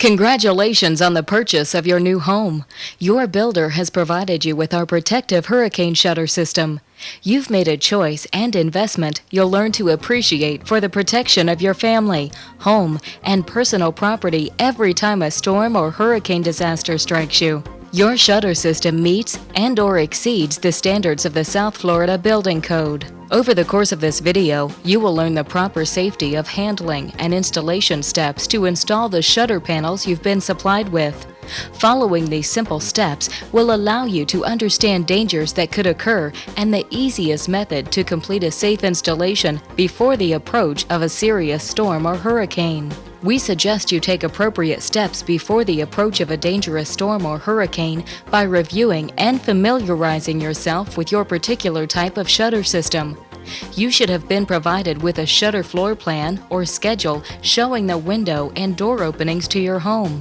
Congratulations on the purchase of your new home. Your builder has provided you with our protective hurricane shutter system. You've made a choice and investment you'll learn to appreciate for the protection of your family, home, and personal property every time a storm or hurricane disaster strikes you. Your shutter system meets and/or exceeds the standards of the South Florida Building Code. Over the course of this video, you will learn the proper safety of handling and installation steps to install the shutter panels you've been supplied with. Following these simple steps will allow you to understand dangers that could occur and the easiest method to complete a safe installation before the approach of a serious storm or hurricane. We suggest you take appropriate steps before the approach of a dangerous storm or hurricane by reviewing and familiarizing yourself with your particular type of shutter system. You should have been provided with a shutter floor plan or schedule showing the window and door openings to your home.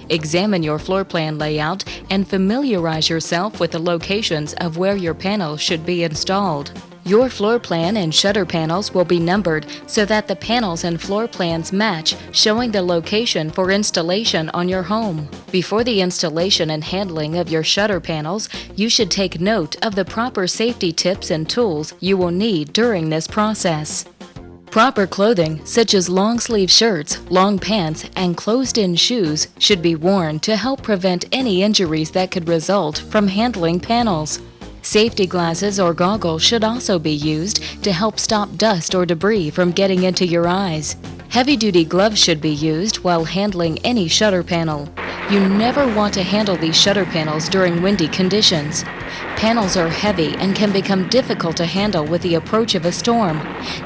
Examine your floor plan layout and familiarize yourself with the locations of where your panels should be installed. Your floor plan and shutter panels will be numbered so that the panels and floor plans match, showing the location for installation on your home. Before the installation and handling of your shutter panels, you should take note of the proper safety tips and tools you will need during this process. Proper clothing, such as long-sleeve shirts, long pants, and closed-in shoes, should be worn to help prevent any injuries that could result from handling panels. Safety glasses or goggles should also be used to help stop dust or debris from getting into your eyes. Heavy-duty gloves should be used while handling any shutter panel. You never want to handle these shutter panels during windy conditions. Panels are heavy and can become difficult to handle with the approach of a storm.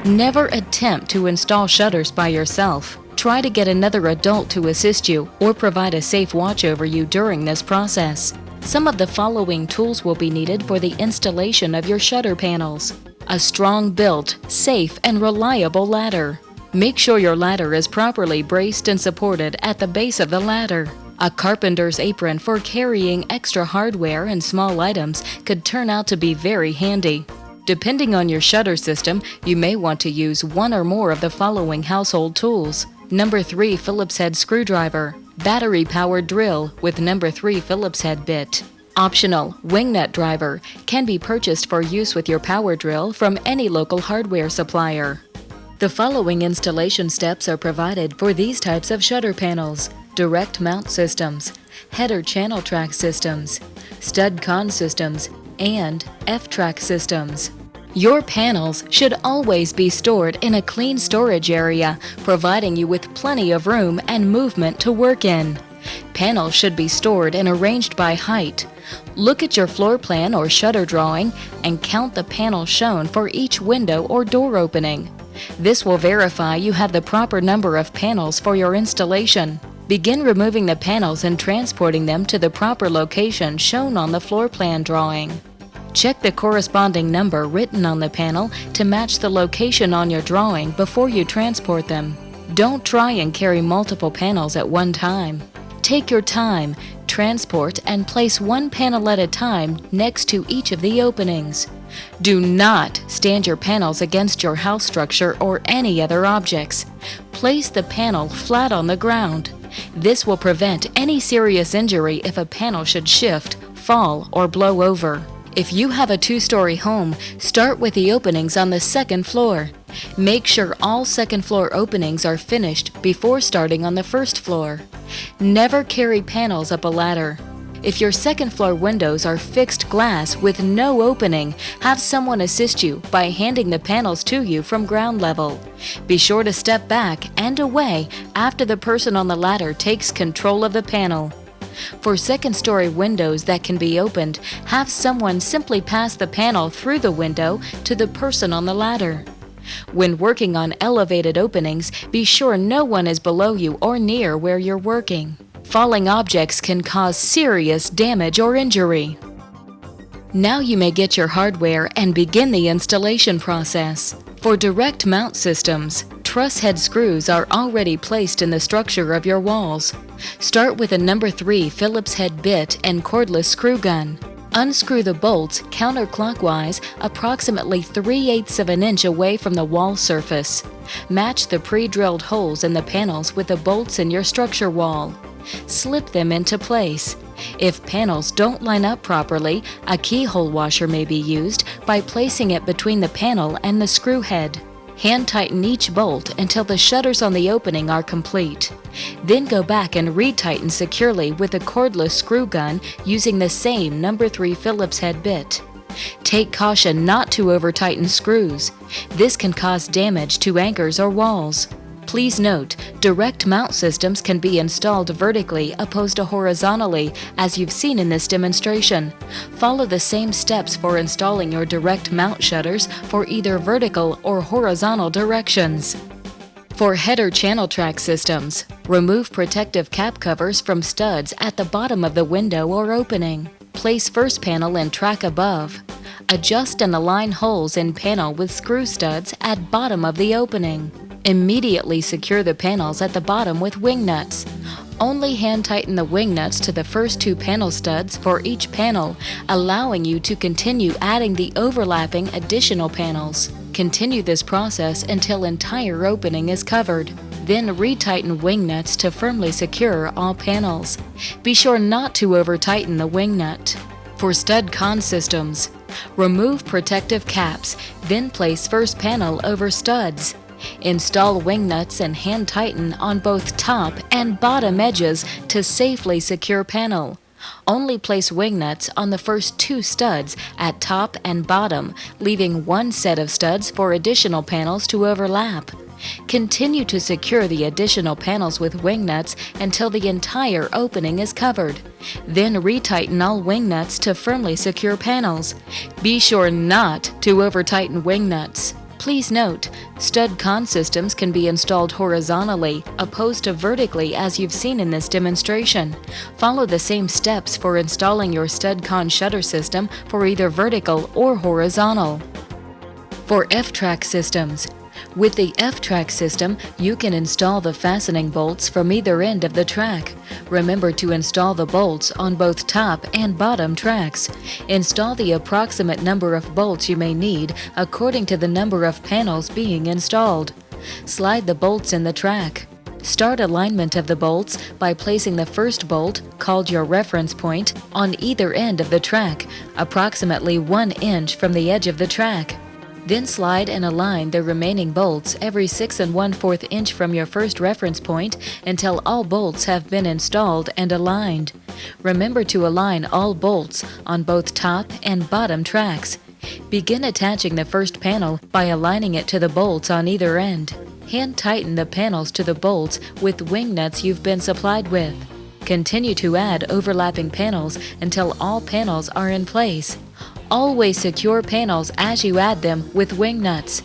Never attempt to install shutters by yourself. Try to get another adult to assist you or provide a safe watch over you during this process. Some of the following tools will be needed for the installation of your shutter panels. A strong-built, safe, and reliable ladder. Make sure your ladder is properly braced and supported at the base of the ladder. A carpenter's apron for carrying extra hardware and small items could turn out to be very handy. Depending on your shutter system, you may want to use one or more of the following household tools. Number 3 Phillips head screwdriver. Battery-powered drill with number 3 Phillips head bit. Optional, wing nut driver can be purchased for use with your power drill from any local hardware supplier. The following installation steps are provided for these types of shutter panels: direct mount systems, header channel track systems, stud con systems, and F-track systems. Your panels should always be stored in a clean storage area, providing you with plenty of room and movement to work in. Panels should be stored and arranged by height. Look at your floor plan or shutter drawing and count the panels shown for each window or door opening. This will verify you have the proper number of panels for your installation. Begin removing the panels and transporting them to the proper location shown on the floor plan drawing. Check the corresponding number written on the panel to match the location on your drawing before you transport them. Don't try and carry multiple panels at one time. Take your time, transport, and place one panel at a time next to each of the openings. Do not stand your panels against your house structure or any other objects. Place the panel flat on the ground. This will prevent any serious injury if a panel should shift, fall, or blow over. If you have a 2-story home, start with the openings on the second floor. Make sure all second floor openings are finished before starting on the first floor. Never carry panels up a ladder. If your second floor windows are fixed glass with no opening, have someone assist you by handing the panels to you from ground level. Be sure to step back and away after the person on the ladder takes control of the panel. For second-story windows that can be opened, have someone simply pass the panel through the window to the person on the ladder. When working on elevated openings, be sure no one is below you or near where you're working. Falling objects can cause serious damage or injury. Now you may get your hardware and begin the installation process. For direct mount systems, truss head screws are already placed in the structure of your walls. Start with a number 3 Phillips head bit and cordless screw gun. Unscrew the bolts counterclockwise approximately 3/8 of an inch away from the wall surface. Match the pre-drilled holes in the panels with the bolts in your structure wall. Slip them into place. If panels don't line up properly, a keyhole washer may be used by placing it between the panel and the screw head. Hand tighten each bolt until the shutters on the opening are complete. Then go back and retighten securely with a cordless screw gun using the same No. 3 Phillips head bit. Take caution not to over-tighten screws. This can cause damage to anchors or walls. Please note, direct mount systems can be installed vertically opposed to horizontally, as you've seen in this demonstration. Follow the same steps for installing your direct mount shutters for either vertical or horizontal directions. For header channel track systems, remove protective cap covers from studs at the bottom of the window or opening. Place first panel in track above. Adjust and align holes in panel with screw studs at bottom of the opening. Immediately secure the panels at the bottom with wing nuts. Only hand tighten the wing nuts to the first 2 panel studs for each panel, allowing you to continue adding the overlapping additional panels. Continue this process until entire opening is covered. Then retighten wing nuts to firmly secure all panels. Be sure not to over-tighten the wing nut. For stud con systems, remove protective caps, then place first panel over studs. Install wing nuts and hand tighten on both top and bottom edges to safely secure panel. Only place wing nuts on the first 2 studs at top and bottom, leaving 1 set of studs for additional panels to overlap. Continue to secure the additional panels with wing nuts until the entire opening is covered. Then retighten all wing nuts to firmly secure panels. Be sure not to over-tighten wing nuts. Please note, stud con systems can be installed horizontally, opposed to vertically as you've seen in this demonstration. Follow the same steps for installing your stud con shutter system for either vertical or horizontal. For F-track systems, with the F-track system, you can install the fastening bolts from either end of the track. Remember to install the bolts on both top and bottom tracks. Install the approximate number of bolts you may need according to the number of panels being installed. Slide the bolts in the track. Start alignment of the bolts by placing the first bolt, called your reference point, on either end of the track, approximately 1 inch from the edge of the track. Then slide and align the remaining bolts every 6 1/4 inch from your first reference point until all bolts have been installed and aligned. Remember to align all bolts on both top and bottom tracks. Begin attaching the first panel by aligning it to the bolts on either end. Hand tighten the panels to the bolts with wing nuts you've been supplied with. Continue to add overlapping panels until all panels are in place. Always secure panels as you add them with wing nuts.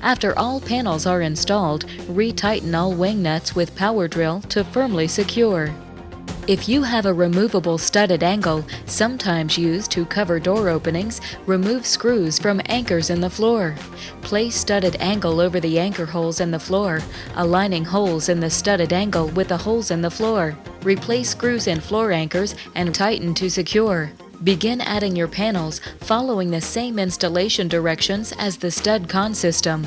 After all panels are installed, retighten all wing nuts with power drill to firmly secure. If you have a removable studded angle, sometimes used to cover door openings, remove screws from anchors in the floor. Place studded angle over the anchor holes in the floor, aligning holes in the studded angle with the holes in the floor. Replace screws in floor anchors and tighten to secure. Begin adding your panels following the same installation directions as the stud con system.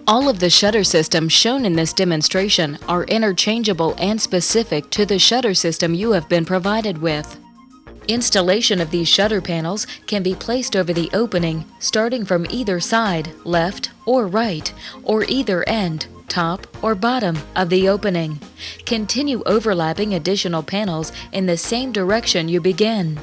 All of the shutter systems shown in this demonstration are interchangeable and specific to the shutter system you have been provided with. Installation of these shutter panels can be placed over the opening starting from either side, left or right, or either end, top or bottom of the opening. Continue overlapping additional panels in the same direction you begin.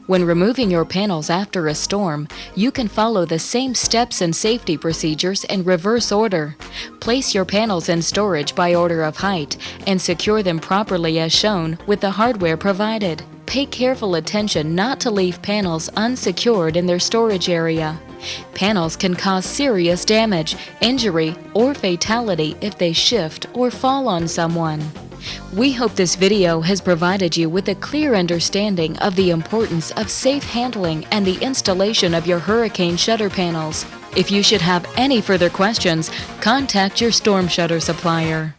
When removing your panels after a storm, you can follow the same steps and safety procedures in reverse order. Place your panels in storage by order of height and secure them properly as shown with the hardware provided. Pay careful attention not to leave panels unsecured in their storage area. Panels can cause serious damage, injury, or fatality if they shift or fall on someone. We hope this video has provided you with a clear understanding of the importance of safe handling and the installation of your hurricane shutter panels. If you should have any further questions, contact your storm shutter supplier.